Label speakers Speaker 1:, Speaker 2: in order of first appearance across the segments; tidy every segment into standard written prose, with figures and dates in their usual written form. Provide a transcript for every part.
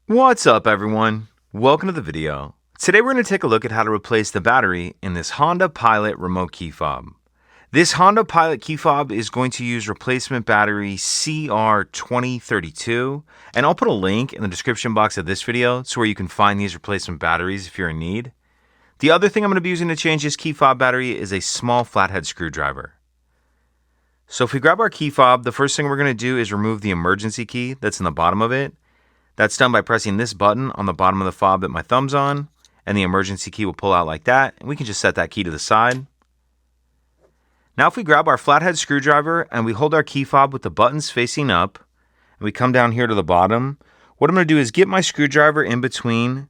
Speaker 1: What's up, everyone? Welcome to the video. Today we're going to take a look at how to replace the battery in this Honda Pilot remote key fob. This Honda Pilot key fob is going to use replacement battery CR2032, and I'll put a link in the description box of this video to where you can find these replacement batteries if you're in need. The other thing I'm going to be using to change this key fob battery is a small flathead screwdriver. So if we grab our key fob, the first thing we're going to do is remove the emergency key that's in the bottom of it. That's done by pressing this button on the bottom of the fob that my thumb's on, and the emergency key will pull out like that, and we can just set that key to the side. Now if we grab our flathead screwdriver and we hold our key fob with the buttons facing up, and we come down here to the bottom, what I'm going to do is get my screwdriver in between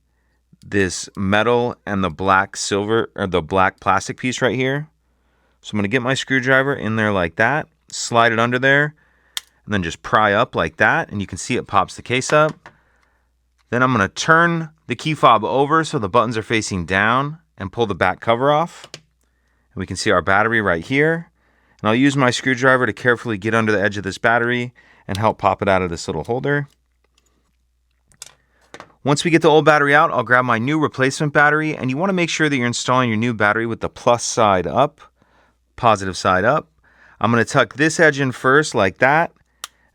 Speaker 1: this metal and the black silver, or the black plastic piece right here. So I'm going to get my screwdriver in there like that, slide it under there, and then just pry up like that, and you can see it pops the case up. Then I'm going to turn the key fob over so the buttons are facing down and pull the back cover off. And we can see our battery right here. And I'll use my screwdriver to carefully get under the edge of this battery and help pop it out of this little holder. Once we get the old battery out, I'll grab my new replacement battery, and you want to make sure that you're installing your new battery with the plus side up, positive side up. I'm going to tuck this edge in first like that,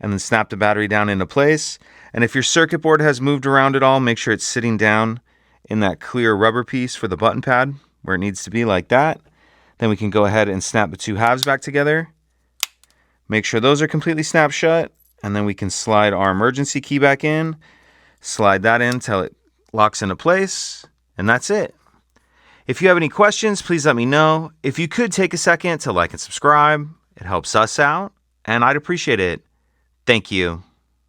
Speaker 1: and then snap the battery down into place. And if your circuit board has moved around at all, make sure it's sitting down in that clear rubber piece for the button pad where it needs to be like that. Then we can go ahead and snap the two halves back together. Make sure those are completely snapped shut, and then we can slide our emergency key back in, slide that in until it locks into place, and that's it. If you have any questions, please let me know. If you could take a second to like and subscribe, it helps us out, and I'd appreciate it. Thank you.